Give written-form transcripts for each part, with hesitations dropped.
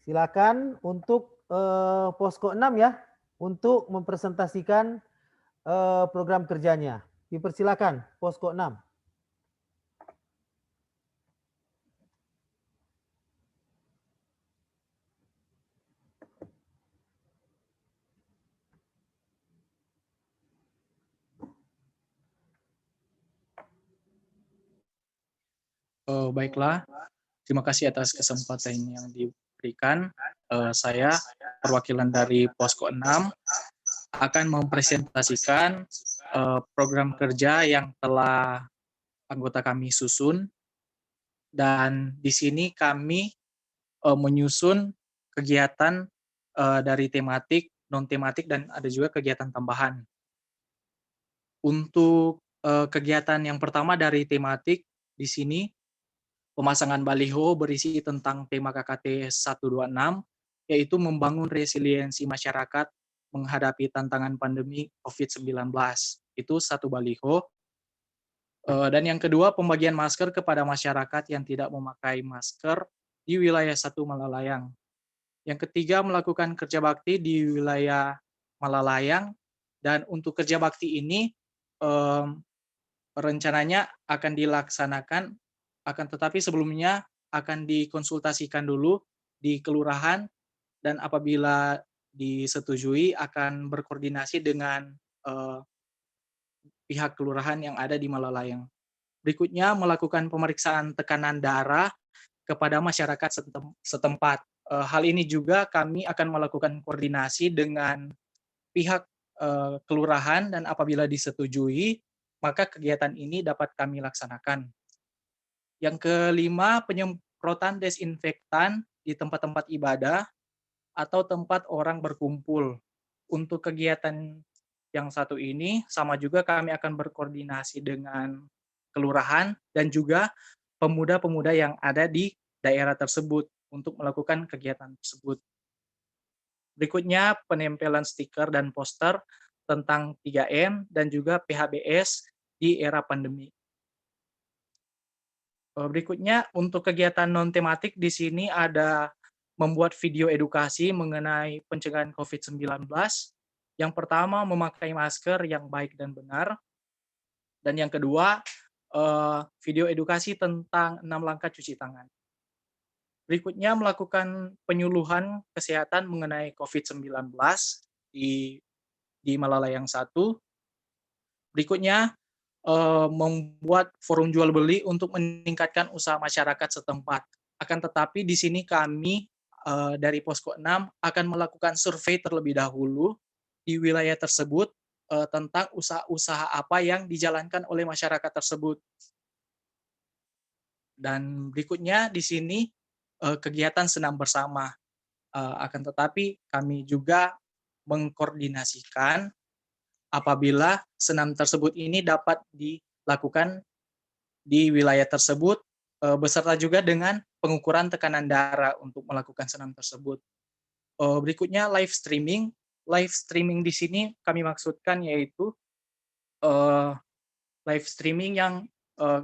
Silakan untuk Posko 6 ya, untuk mempresentasikan program kerjanya. Dipersilakan Posko 6. Baiklah, terima kasih atas kesempatan yang diberikan. Saya, perwakilan dari Posko 6, akan mempresentasikan program kerja yang telah anggota kami susun. Dan di sini kami menyusun kegiatan dari tematik, non-tematik, dan ada juga kegiatan tambahan. Untuk kegiatan yang pertama dari tematik, di sini pemasangan baliho berisi tentang tema KKT 126, yaitu membangun resiliensi masyarakat menghadapi tantangan pandemi COVID-19. Itu satu baliho. Dan yang kedua, pembagian masker kepada masyarakat yang tidak memakai masker di wilayah 1 Malalayang. Yang ketiga, melakukan kerja bakti di wilayah Malalayang. Dan untuk kerja bakti ini, rencananya akan dilaksanakan, akan tetapi sebelumnya akan dikonsultasikan dulu di kelurahan, dan apabila disetujui akan berkoordinasi dengan pihak kelurahan yang ada di Malalayang. Berikutnya, melakukan pemeriksaan tekanan darah kepada masyarakat setempat. Hal ini juga kami akan melakukan koordinasi dengan pihak kelurahan, dan apabila disetujui, maka kegiatan ini dapat kami laksanakan. Yang kelima, penyemprotan desinfektan di tempat-tempat ibadah atau tempat orang berkumpul. Untuk kegiatan yang satu ini, sama juga kami akan berkoordinasi dengan kelurahan dan juga pemuda-pemuda yang ada di daerah tersebut untuk melakukan kegiatan tersebut. Berikutnya, penempelan stiker dan poster tentang 3M dan juga PHBS di era pandemi. Berikutnya, untuk kegiatan non-tematik di sini ada membuat video edukasi mengenai pencegahan COVID-19. Yang pertama, memakai masker yang baik dan benar. Dan yang kedua, video edukasi tentang 6 langkah cuci tangan. Berikutnya, melakukan penyuluhan kesehatan mengenai COVID-19 di Malalayang 1. Berikutnya, membuat forum jual beli untuk meningkatkan usaha masyarakat setempat. Akan tetapi di sini kami dari Posko 6 akan melakukan survei terlebih dahulu di wilayah tersebut tentang usaha-usaha apa yang dijalankan oleh masyarakat tersebut. Dan berikutnya di sini kegiatan senam bersama. Akan tetapi kami juga mengkoordinasikan apabila senam tersebut ini dapat dilakukan di wilayah tersebut, beserta juga dengan pengukuran tekanan darah untuk melakukan senam tersebut. Berikutnya live streaming. Live streaming di sini kami maksudkan yaitu live streaming yang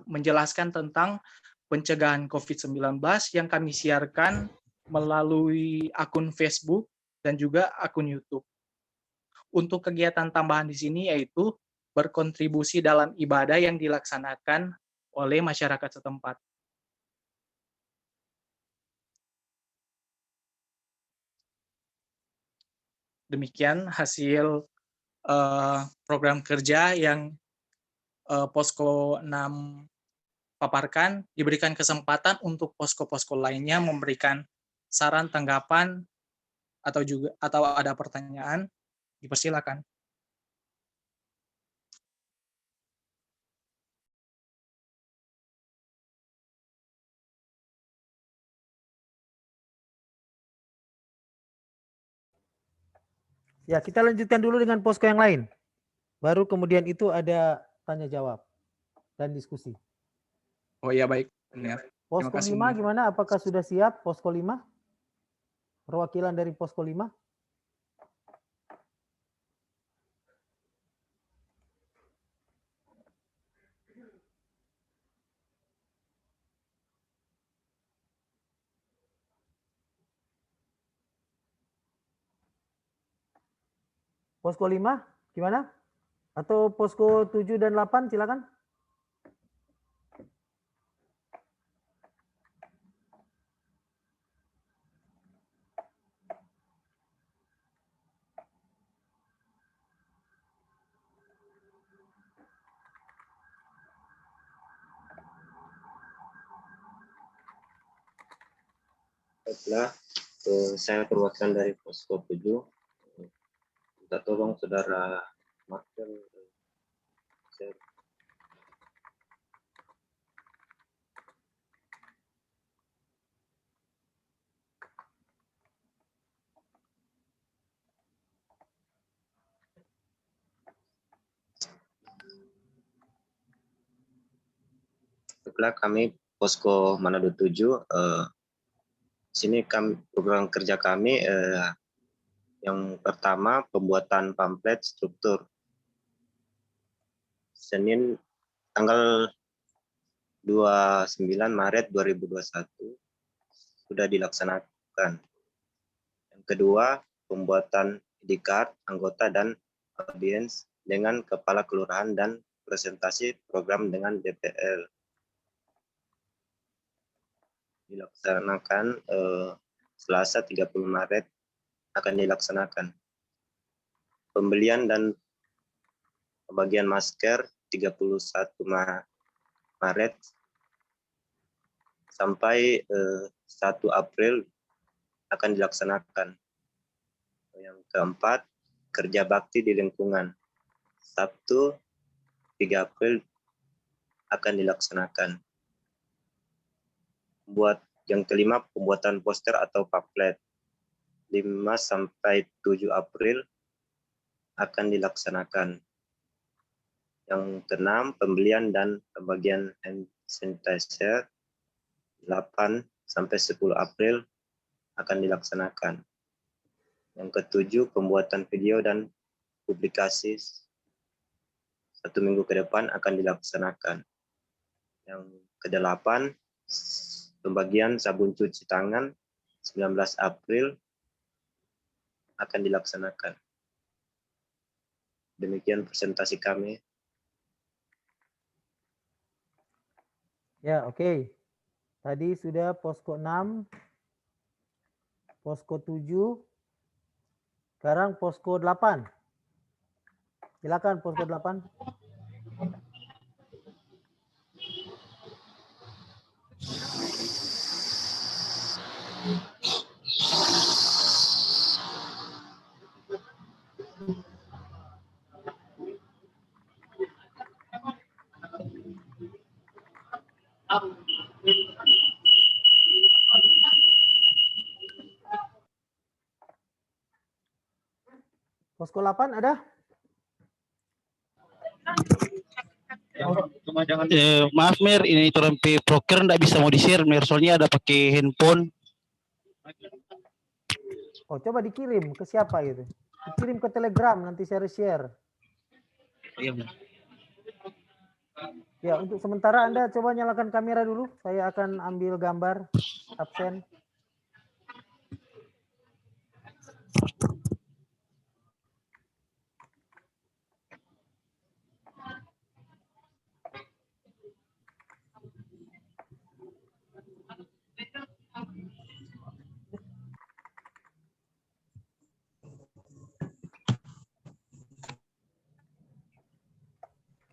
menjelaskan tentang pencegahan COVID-19 yang kami siarkan melalui akun Facebook dan juga akun YouTube. Untuk kegiatan tambahan di sini yaitu berkontribusi dalam ibadah yang dilaksanakan oleh masyarakat setempat. Demikian hasil program kerja yang Posko 6 paparkan. Diberikan kesempatan untuk posko-posko lainnya memberikan saran, tanggapan, atau ada pertanyaan, dipersilakan. Ya, kita lanjutkan dulu dengan posko yang lain. Baru kemudian itu ada tanya jawab dan diskusi. Oh iya, baik, benar. Terima Posko kasih. 5 gimana? Apakah sudah siap Posko 5? Perwakilan dari Posko 5? Posko 5 gimana? Atau posko 7 dan 8 silakan. Baiklah, saya perwakilan dari posko 7. Minta tolong saudara Marcel. Baiklah, kami posko Manado 7. Sini program kerja kami yang pertama pembuatan pamflet struktur. Senin tanggal 29 Maret 2021 sudah dilaksanakan. Yang kedua, pembuatan ID card anggota dan audiens dengan kepala kelurahan dan presentasi program dengan DPL. Dilaksanakan Selasa 30 Maret akan dilaksanakan. Pembelian dan pembagian masker 31 Maret sampai 1 April akan dilaksanakan. Yang keempat, kerja bakti di lingkungan. Sabtu 3 April akan dilaksanakan. Yang kelima, pembuatan poster atau pamflet 5 sampai 7 April akan dilaksanakan. Yang keenam, pembelian dan pembagian hand sanitizer 8 sampai 10 April akan dilaksanakan. Yang ketujuh, pembuatan video dan publikasi 1 minggu ke depan akan dilaksanakan. Yang kedelapan, pembagian sabun cuci tangan 19 April akan dilaksanakan. Demikian presentasi kami. Ya, oke. Tadi sudah posko 6, posko 7, sekarang posko 8. Silakan posko 8. Posko 8 ada? Maaf Mir, ini Torempi Proker nggak bisa mau di-share Mir, soalnya ada pakai handphone. Oh, coba dikirim ke siapa gitu? Dikirim ke Telegram, nanti share. Ya, untuk sementara Anda coba nyalakan kamera dulu. Saya akan ambil gambar absen.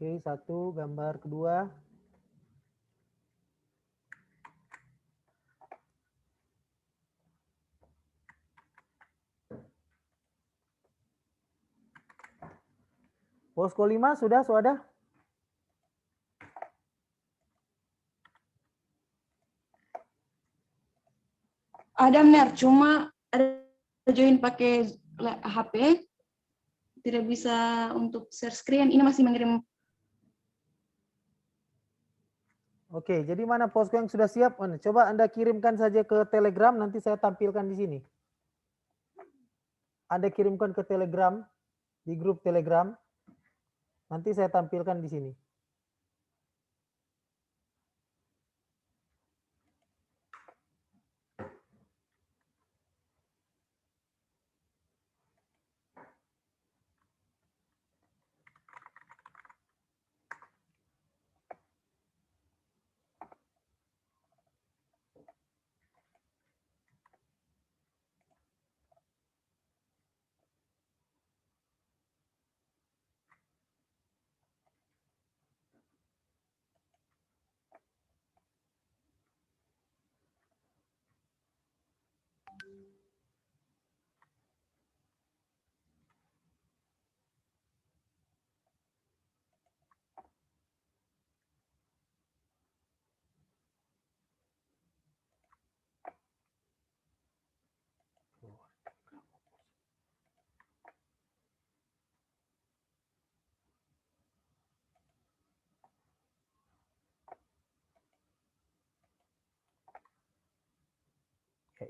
Oke, 1 gambar kedua. Posko 5 sudah? Ada Mer, cuma ada join pakai HP, tidak bisa untuk share screen. Ini masih mengirim. Oke, jadi mana posko yang sudah siap? Coba Anda kirimkan saja ke Telegram, nanti saya tampilkan di sini. Anda kirimkan ke Telegram, di grup Telegram, nanti saya tampilkan di sini.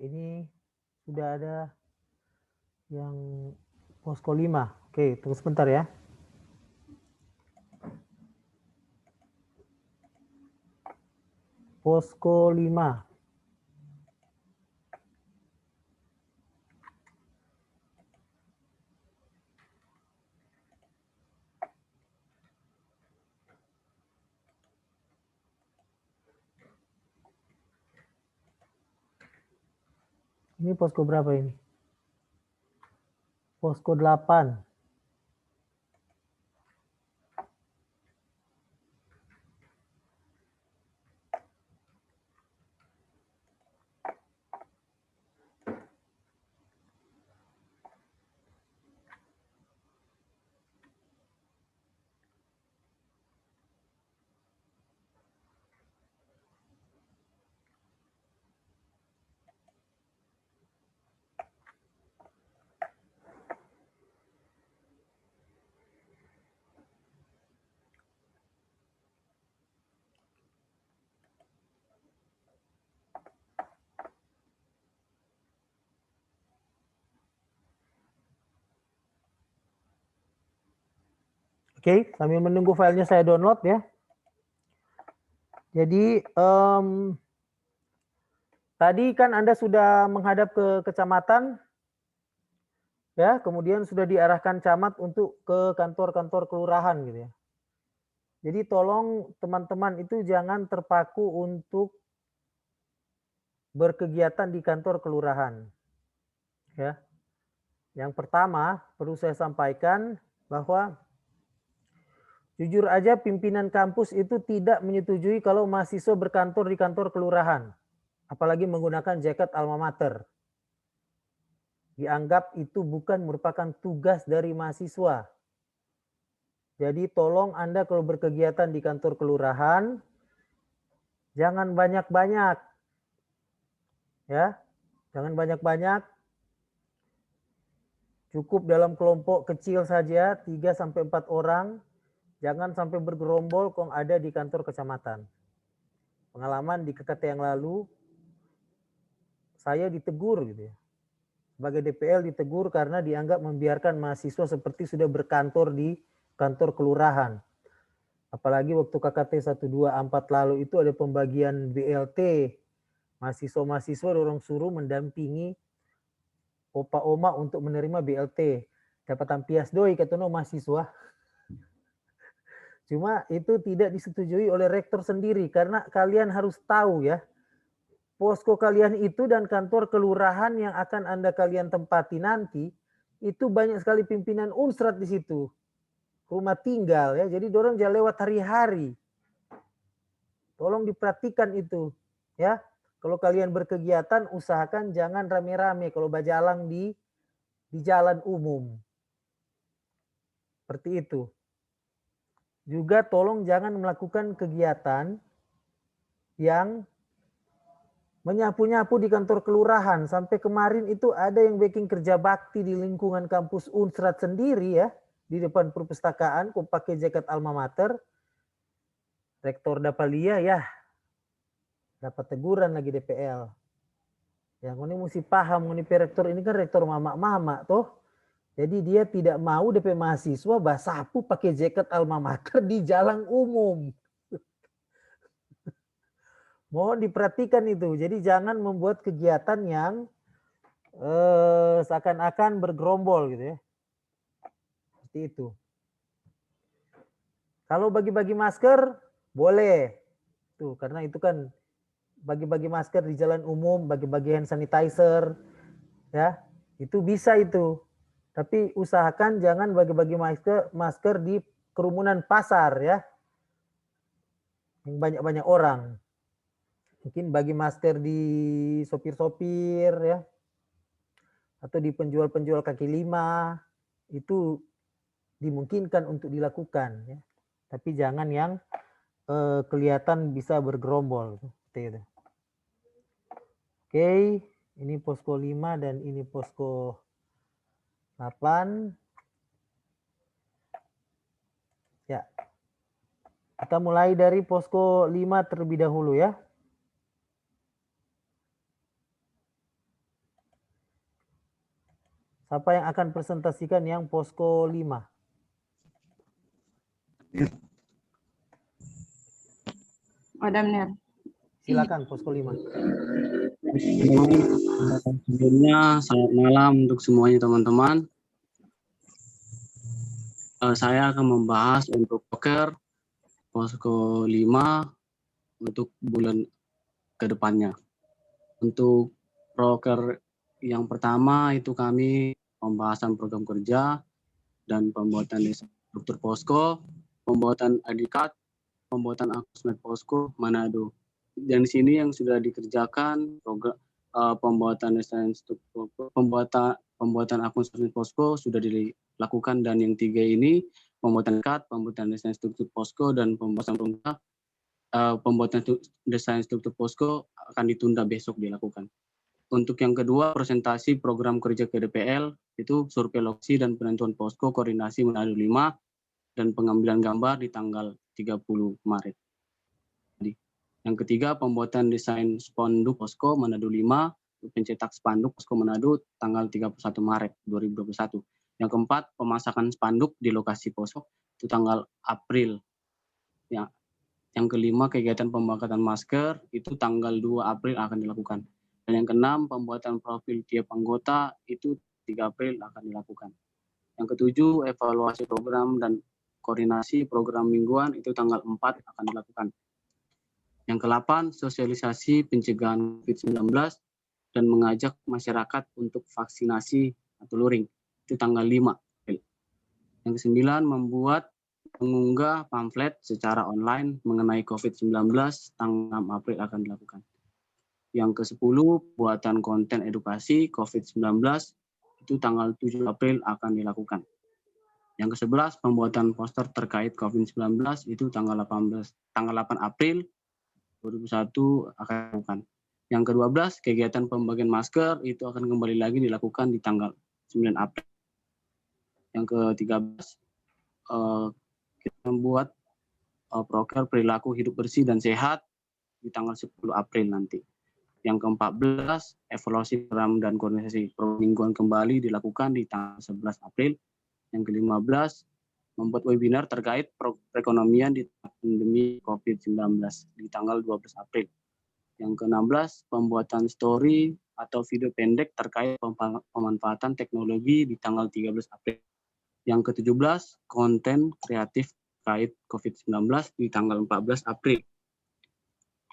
ini sudah ada yang posko 5. Oke, tunggu sebentar ya. Posko 5. Ini posko berapa ini? Posko 8. Oke, sambil menunggu filenya saya download ya. Jadi tadi kan Anda sudah menghadap ke kecamatan, ya, kemudian sudah diarahkan camat untuk ke kantor-kantor kelurahan gitu ya. Jadi tolong teman-teman itu jangan terpaku untuk berkegiatan di kantor kelurahan. Ya. Yang pertama perlu saya sampaikan bahwa jujur aja pimpinan kampus itu tidak menyetujui kalau mahasiswa berkantor di kantor kelurahan. Apalagi menggunakan jaket alma mater. Dianggap itu bukan merupakan tugas dari mahasiswa. Jadi tolong Anda kalau berkegiatan di kantor kelurahan, jangan banyak-banyak. Ya, jangan banyak-banyak. Cukup dalam kelompok kecil saja, 3-4 orang. Jangan sampai bergerombol kalau ada di kantor kecamatan. Pengalaman di KKT yang lalu, saya ditegur gitu ya. Sebagai DPL ditegur karena dianggap membiarkan mahasiswa seperti sudah berkantor di kantor kelurahan. Apalagi waktu KKT 124 lalu itu ada pembagian BLT. Mahasiswa-mahasiswa dorong suruh mendampingi opa-oma untuk menerima BLT. Dapat tampias doi kata no mahasiswa. Cuma itu tidak disetujui oleh rektor sendiri karena kalian harus tahu ya. Posko kalian itu dan kantor kelurahan yang akan kalian tempati nanti itu banyak sekali pimpinan unsrat di situ. Rumah tinggal ya. Jadi dorong jangan lewat hari-hari. Tolong diperhatikan itu ya. Kalau kalian berkegiatan usahakan jangan rame-rame kalau berjalan di jalan umum. Seperti itu. Juga tolong jangan melakukan kegiatan yang menyapu-nyapu di kantor kelurahan. Sampai kemarin itu ada yang bikin kerja bakti di lingkungan kampus Unsrat sendiri ya. Di depan perpustakaan, kok pakai jaket alma mater. Rektor Dapalia ya, dapat teguran lagi DPL. Yang ini mesti paham, ini rektor ini kan rektor mama-mama toh. Jadi dia tidak mau DP mahasiswa basapu pakai jaket alma mater di jalan umum. Mohon diperhatikan itu. Jadi jangan membuat kegiatan yang seakan-akan bergerombol gitu ya. Seperti itu. Kalau bagi-bagi masker boleh. Tuh, karena itu kan bagi-bagi masker di jalan umum, bagi-bagi hand sanitizer ya. Itu bisa itu. Tapi usahakan jangan bagi-bagi masker di kerumunan pasar ya. Yang banyak-banyak orang. Mungkin bagi masker di sopir-sopir ya. Atau di penjual-penjual kaki lima. Itu dimungkinkan untuk dilakukan ya. Tapi jangan yang kelihatan bisa bergerombol. Seperti itu. Oke, ini posko 5 dan ini posko 8. Ya. Kita mulai dari posko 5 terlebih dahulu ya. Siapa yang akan presentasikan yang posko 5? Ada Mer. Silakan posko 5. Sebelumnya selamat malam untuk semuanya teman-teman. Saya akan membahas untuk poker posko 5 untuk bulan kedepannya. Untuk proker yang pertama itu kami pembahasan program kerja dan pembuatan struktur posko, pembuatan ID card, pembuatan akusmet posko Manado. Dan di sini yang sudah dikerjakan program pembuatan desain struktur pembuatan akun posko sudah dilakukan, dan yang 3 ini pembuatan card, pembuatan desain struktur posko dan pembuatan desain struktur posko akan ditunda besok dilakukan. Untuk yang kedua, presentasi program kerja KDPL itu survei lokasi dan penentuan posko koordinasi Manado 5 dan pengambilan gambar di tanggal 30 Maret. Yang ketiga, pembuatan desain spanduk posko Manado 5, pencetak spanduk posko Manado tanggal 31 Maret 2021. Yang keempat, pemasakan spanduk di lokasi posko itu tanggal April. Ya. Yang kelima, kegiatan pembangkatan masker itu tanggal 2 April akan dilakukan. Dan yang keenam, pembuatan profil tiap anggota itu 3 April akan dilakukan. Yang ketujuh, evaluasi program dan koordinasi program mingguan itu tanggal 4 akan dilakukan. Yang ke-8, sosialisasi pencegahan COVID-19 dan mengajak masyarakat untuk vaksinasi atau luring. Itu tanggal 5 April. Yang ke-9, mengunggah pamflet secara online mengenai COVID-19 tanggal 6 April akan dilakukan. Yang ke-10, buatan konten edukasi COVID-19 itu tanggal 7 April akan dilakukan. Yang ke-11, pembuatan poster terkait COVID-19 itu tanggal 8 April 2021 akan dilakukan. Yang ke-12, kegiatan pembagian masker itu akan kembali lagi dilakukan di tanggal 9 April. Yang ke-13, kita membuat proker perilaku hidup bersih dan sehat di tanggal 10 April nanti. Yang ke-14, evaluasi program dan koordinasi mingguan kembali dilakukan di tanggal 11 April. Yang ke-15, membuat webinar terkait perekonomian di pandemi COVID-19 di tanggal 12 April. Yang ke-16, pembuatan story atau video pendek terkait pemanfaatan teknologi di tanggal 13 April. Yang ke-17, konten kreatif terkait COVID-19 di tanggal 14 April.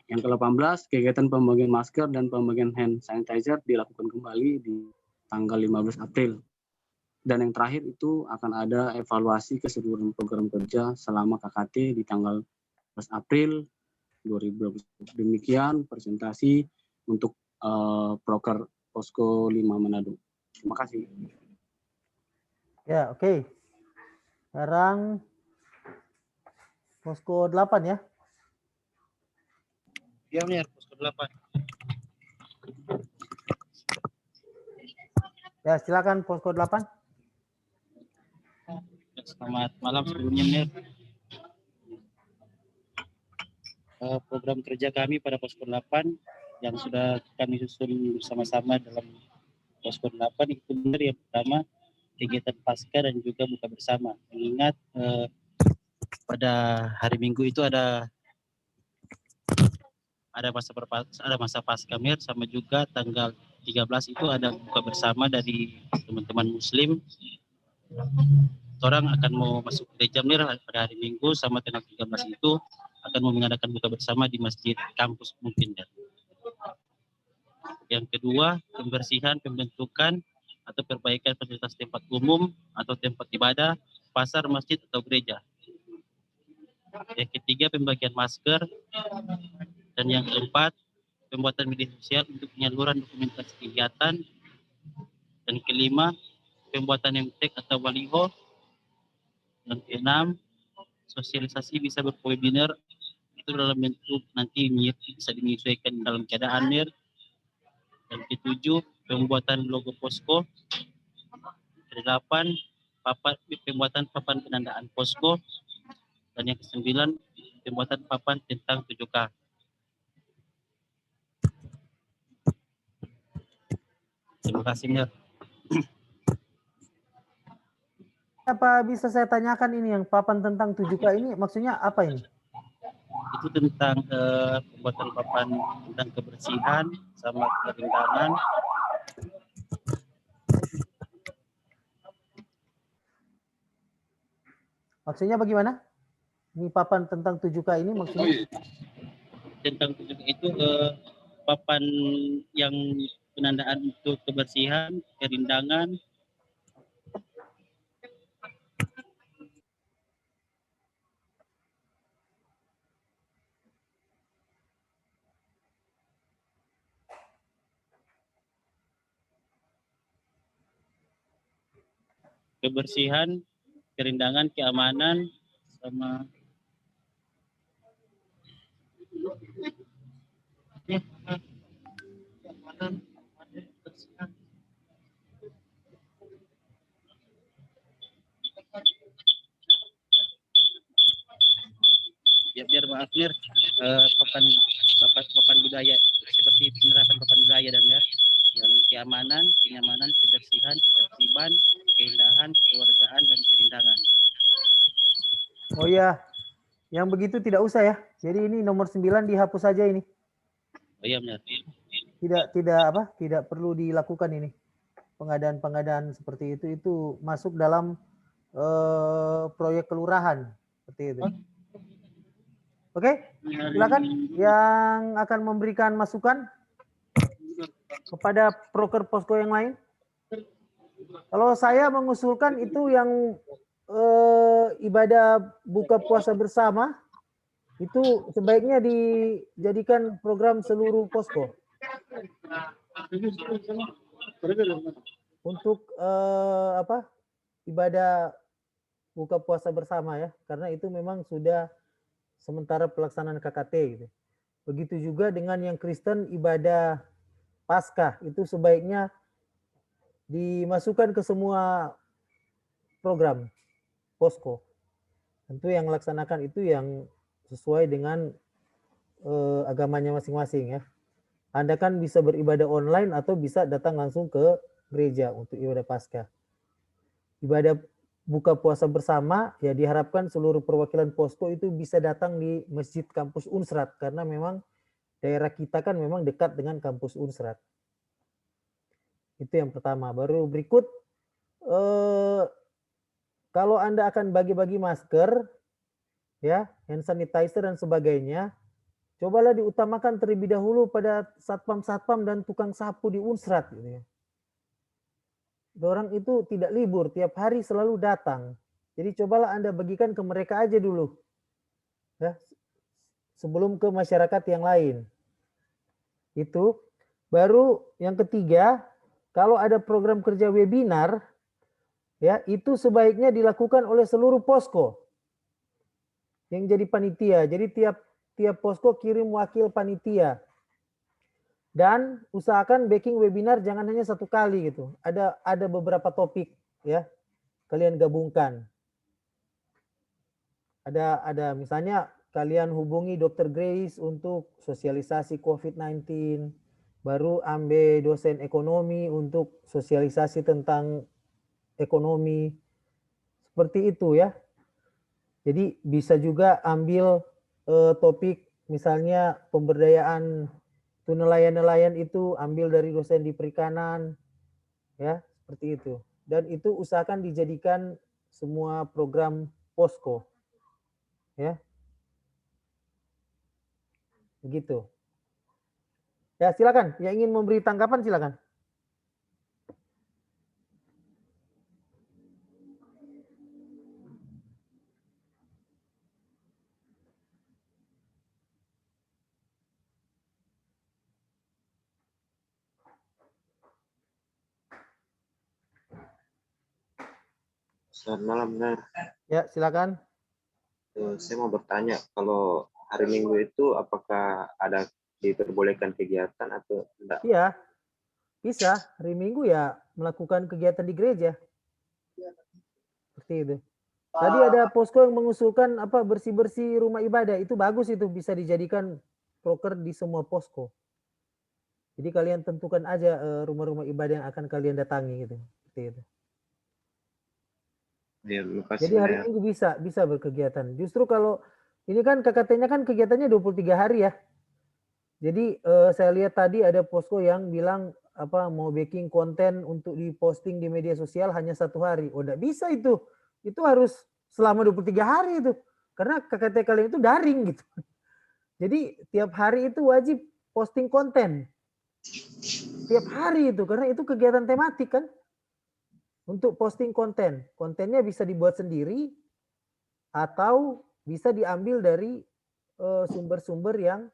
Yang ke-18, kegiatan pembagian masker dan pembagian hand sanitizer dilakukan kembali di tanggal 15 April. Dan yang terakhir itu akan ada evaluasi keseluruhan program kerja selama KKT di tanggal 11 April 2020. Demikian presentasi untuk proker posko 5 Manado. Terima kasih. Ya, oke. Sekarang posko 8 ya. Ya, Mir, posko 8. Ya, silakan posko 8. Selamat malam sebelumnya, Mir. Program kerja kami pada posko 8 yang sudah kami susun bersama-sama dalam posko 8 itu benar. Yang pertama, kegiatan pasca dan juga buka bersama. Mengingat pada hari Minggu itu ada masa pasca, Mir, sama juga tanggal 13 itu ada buka bersama dari teman-teman Muslim. Orang akan mau masuk gereja, Mir, pada hari Minggu, sama tanggal 13 itu akan mau mengadakan buka bersama di masjid kampus mungkin, ya. Yang kedua, pembersihan, pembentukan atau perbaikan fasilitas tempat umum atau tempat ibadah, pasar, masjid atau gereja. Yang ketiga, pembagian masker. Dan yang keempat, pembuatan media sosial untuk penyaluran dokumentasi kegiatan. Dan kelima, pembuatan MTEK atau baliho. Dan keenam, sosialisasi bisa berwebinar itu dalam bentuk nanti bisa menyesuaikan dalam keadaan, Mir. Dan ketujuh, pembuatan logo posko. Kedelapan, pembuatan papan penandaan posko. Dan yang kesembilan, pembuatan papan tentang 7K. Terima kasih, Mir. apa bisa saya tanyakan ini yang papan tentang 7K ini maksudnya apa ini? Itu tentang pembuatan papan tentang kebersihan sama kerindangan. Maksudnya bagaimana? Ini papan tentang 7K ini maksudnya? Tentang itu papan yang penandaan untuk kebersihan, kerindangan. Kebersihan, kerindangan, keamanan, sama ya, biar maaf Mir, papan budaya seperti penerapan papan budaya dan Mir, yang keamanan, kenyamanan, kebersihan, ketertiban, keindahan, kekeluargaan dan kerindangan. Oh iya, yang begitu tidak usah ya. Jadi ini nomor 9 dihapus saja ini. Oh iya Mir. Tidak perlu dilakukan ini. Pengadaan seperti itu masuk dalam proyek kelurahan seperti itu. Oke, silakan yang akan memberikan masukan kepada proker posko yang lain. Kalau saya mengusulkan itu yang ibadah buka puasa bersama itu sebaiknya dijadikan program seluruh posko untuk ibadah buka puasa bersama ya, karena itu memang sudah sementara pelaksanaan KKT gitu. Begitu juga dengan yang Kristen ibadah Paskah itu sebaiknya dimasukkan ke semua program posko. Tentu yang melaksanakan itu yang sesuai dengan agamanya masing-masing ya. Anda kan bisa beribadah online atau bisa datang langsung ke gereja untuk ibadah Paskah. Ibadah buka puasa bersama ya diharapkan seluruh perwakilan posko itu bisa datang di Masjid Kampus Unsrat karena memang daerah kita kan memang dekat dengan Kampus Unsrat. Itu yang pertama. Baru berikut kalau Anda akan bagi-bagi masker ya, hand sanitizer dan sebagainya, cobalah diutamakan terlebih dahulu pada satpam-satpam dan tukang sapu di Unsrat gitu ya. Orang itu tidak libur, tiap hari selalu datang. Jadi cobalah Anda bagikan ke mereka aja dulu. Ya, sebelum ke masyarakat yang lain. Itu. Baru yang ketiga, kalau ada program kerja webinar, ya itu sebaiknya dilakukan oleh seluruh posko yang jadi panitia. Jadi tiap posko kirim wakil panitia. Dan usahakan backing webinar jangan hanya satu kali gitu. Ada beberapa topik ya. Kalian gabungkan. Ada misalnya kalian hubungi Dr. Grace untuk sosialisasi COVID-19. Baru ambil dosen ekonomi untuk sosialisasi tentang ekonomi. Seperti itu ya. Jadi bisa juga ambil topik misalnya pemberdayaan itu nelayan-nelayan itu ambil dari dosen di perikanan ya, seperti itu. Dan itu usahakan dijadikan semua program posko. Ya. Begitu. Ya, silakan. Yang ingin memberi tanggapan silakan. Selamat malam, Nar. Ya, silakan. Saya mau bertanya, kalau hari Minggu itu apakah ada diperbolehkan kegiatan atau tidak? Iya, bisa. Hari Minggu ya melakukan kegiatan di gereja. Seperti itu. Tadi ada posko yang mengusulkan apa bersih-bersih rumah ibadah. Itu bagus, itu bisa dijadikan proker di semua posko. Jadi kalian tentukan aja rumah-rumah ibadah yang akan kalian datangi gitu. Seperti itu. Ya, lepas Jadi hari Mer. Minggu bisa berkegiatan. Justru kalau ini kan KKT-nya kan kegiatannya 23 hari ya. Jadi saya lihat tadi ada posko yang bilang apa mau baking konten untuk diposting di media sosial hanya 1 hari. Oh, enggak bisa itu. Itu harus selama 23 hari itu. Karena KKT kalian itu daring gitu. Jadi tiap hari itu wajib posting konten. Tiap hari itu karena itu kegiatan tematik kan. Untuk posting konten. Kontennya bisa dibuat sendiri atau bisa diambil dari sumber-sumber yang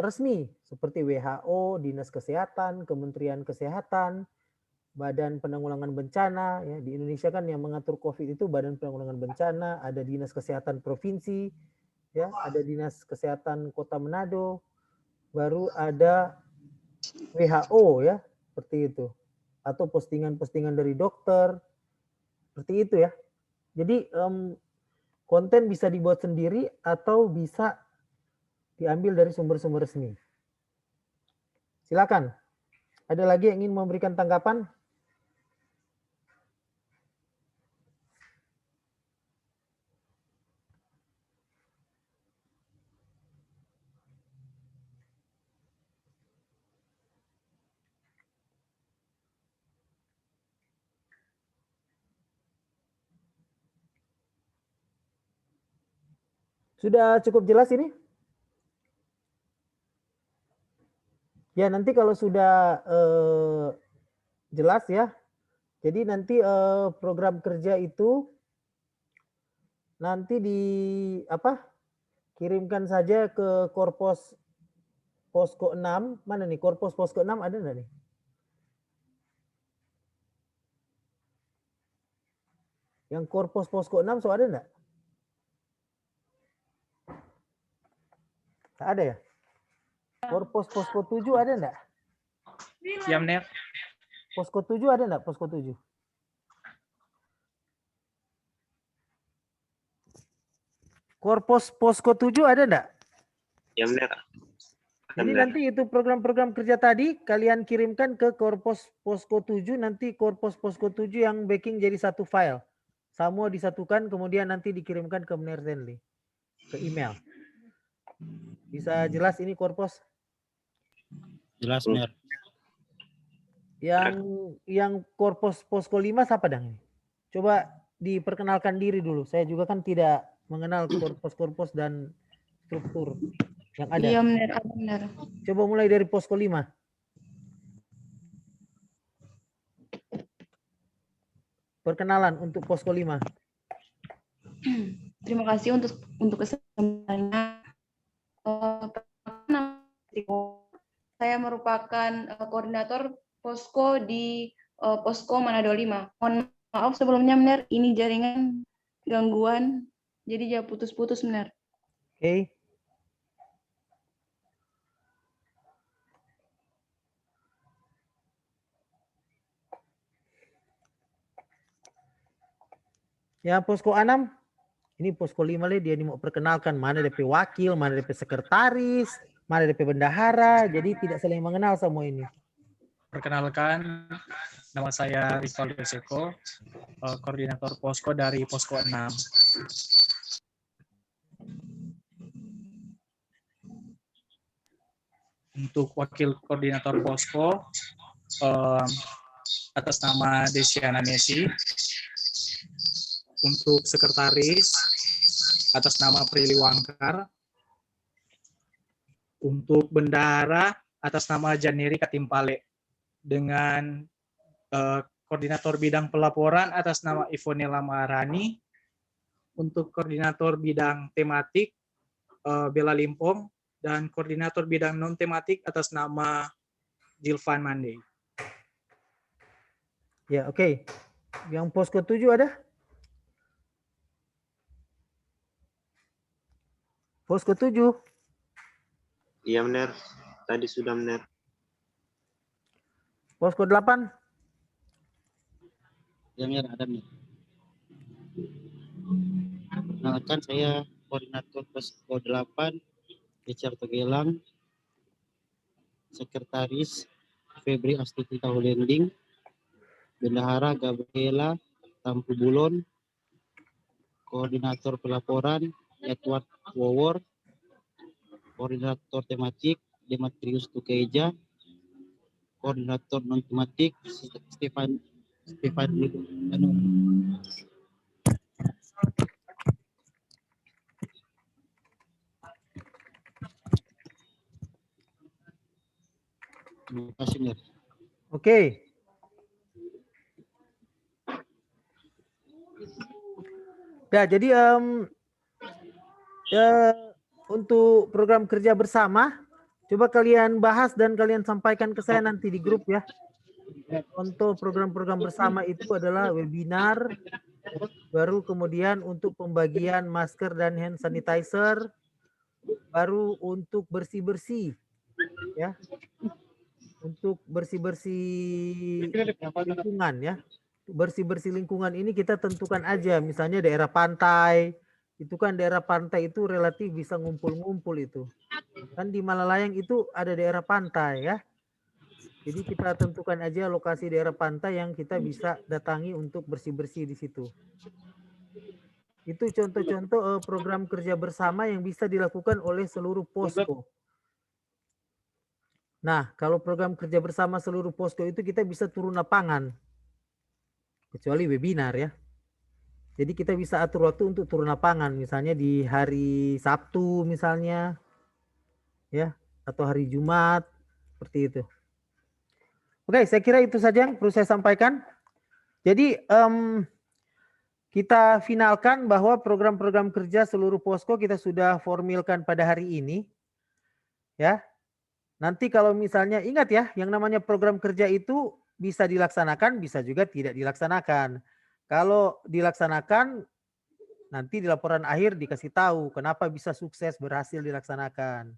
resmi seperti WHO, Dinas Kesehatan, Kementerian Kesehatan, Badan Penanggulangan Bencana. Ya, di Indonesia kan yang mengatur COVID itu Badan Penanggulangan Bencana, ada Dinas Kesehatan Provinsi, ya, ada Dinas Kesehatan Kota Manado, baru ada WHO ya, seperti itu. Atau postingan-postingan dari dokter, seperti itu ya. Jadi konten bisa dibuat sendiri atau bisa diambil dari sumber-sumber resmi. Silakan. Ada lagi yang ingin memberikan tanggapan? Sudah cukup jelas ini? Ya, nanti kalau sudah jelas ya. Jadi nanti program kerja itu nanti kirimkan saja ke Korpos Posko 6. Mana nih Korpos Posko 6 ada enggak nih? Yang Korpos Posko 6 so ada enggak? Tak ada ya? Korpos Posko 7 ada enggak? Ya, Mner. Posko 7 ada enggak? Posko 7. Korpos Posko 7 ada enggak? Ya, Mer. Jadi nanti itu program-program kerja tadi kalian kirimkan ke Korpos Posko 7, nanti Korpos Posko 7 yang backing jadi satu file. Semua disatukan kemudian nanti dikirimkan ke Mner Stanley ke email. Bisa jelas ini Korpos? Jelas, Mer. Yang Korpos Posko 5 siapa dang ini? Coba diperkenalkan diri dulu. Saya juga kan tidak mengenal korpos-korpos dan struktur yang ada. Iya benar, ada benar. Coba mulai dari Posko 5. Perkenalan untuk Posko 5. Terima kasih untuk kesempatannya. Saya merupakan koordinator posko di Posko Manado 5. Mohon maaf sebelumnya, Mner, ini jaringan gangguan, jadi jangan putus-putus, Mner. Oke. Ya, Posko 6. Ini Posko 5 dia mau perkenalkan mana DP wakil, mana DP sekretaris, mana DP bendahara. Jadi tidak saling mengenal semua ini. Perkenalkan, nama saya Rivaldo Seko, koordinator posko dari Posko 6. Untuk wakil koordinator posko, atas nama Desiana Messi. Untuk sekretaris, atas nama Prilly Wangkar. Untuk bendahara, atas nama Janeri Katimpale. Dengan koordinator bidang pelaporan atas nama Ivonela Maharani. Untuk koordinator bidang tematik, Bella Limpong. Dan koordinator bidang non-tematik atas nama Jilvan Mande. Ya, oke. Yang Posko 7 ada? Posko 7. Iya, Mner. Tadi sudah, Mner. Posko 8. Ya, Mer, ada, Mer. Perkenalkan, saya koordinator Posko 8, Richard Togelang, sekretaris Febri Astuti Tahulending, bendahara Gabriela Tampu Bulon, Koordinator Pelaporan Edward Wowor, Koordinator Tematik Demetrius Tukeja, Koordinator Non Tematik Stefan Terima kasih, Mir. Oke. Ya, jadi untuk program kerja bersama, coba kalian bahas dan kalian sampaikan ke saya nanti di grup ya. Contoh program-program bersama itu adalah webinar, baru kemudian untuk pembagian masker dan hand sanitizer, baru untuk bersih-bersih ya. Untuk bersih-bersih lingkungan ya. Bersih-bersih lingkungan ini kita tentukan aja, misalnya daerah pantai, itu kan daerah pantai itu relatif bisa ngumpul-ngumpul itu. Kan di Malalayang itu ada daerah pantai ya. Jadi kita tentukan aja lokasi daerah pantai yang kita bisa datangi untuk bersih-bersih di situ. Itu contoh-contoh program kerja bersama yang bisa dilakukan oleh seluruh posko. Nah, kalau program kerja bersama seluruh posko itu kita bisa turun lapangan. Kecuali webinar ya. Jadi kita bisa atur waktu untuk turun lapangan, misalnya di hari Sabtu misalnya, ya, atau hari Jumat, seperti itu. Oke, saya kira itu saja yang perlu saya sampaikan. Jadi kita finalkan bahwa program-program kerja seluruh posko kita sudah formilkan pada hari ini, ya. Nanti kalau misalnya ingat ya, yang namanya program kerja itu bisa dilaksanakan, bisa juga tidak dilaksanakan. Kalau dilaksanakan, nanti di laporan akhir dikasih tahu kenapa bisa sukses berhasil dilaksanakan.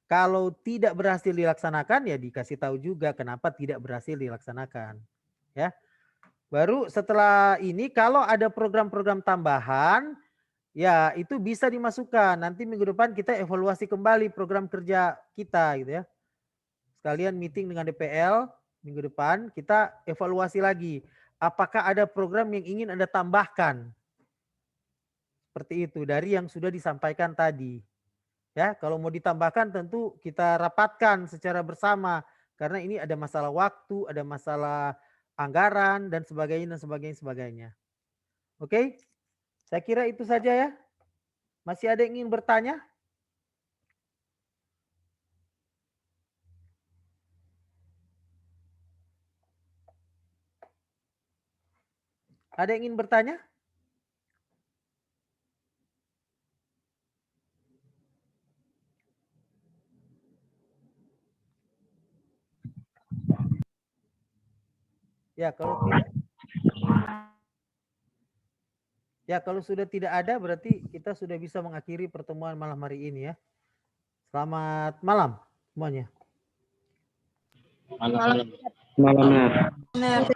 Kalau tidak berhasil dilaksanakan, ya dikasih tahu juga kenapa tidak berhasil dilaksanakan. Ya, baru setelah ini kalau ada program-program tambahan, ya itu bisa dimasukkan. Nanti minggu depan kita evaluasi kembali program kerja kita, gitu ya. Sekalian meeting dengan DPL minggu depan kita evaluasi lagi. Apakah ada program yang ingin Anda tambahkan? Seperti itu dari yang sudah disampaikan tadi. Ya, kalau mau ditambahkan tentu kita rapatkan secara bersama karena ini ada masalah waktu, ada masalah anggaran dan sebagainya dan sebagainya. Oke? Saya kira itu saja ya. Masih ada yang ingin bertanya? Ada yang ingin bertanya? Ya, kalau sudah tidak ada berarti kita sudah bisa mengakhiri pertemuan malam hari ini ya. Selamat malam semuanya. Malam.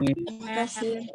Terima kasih.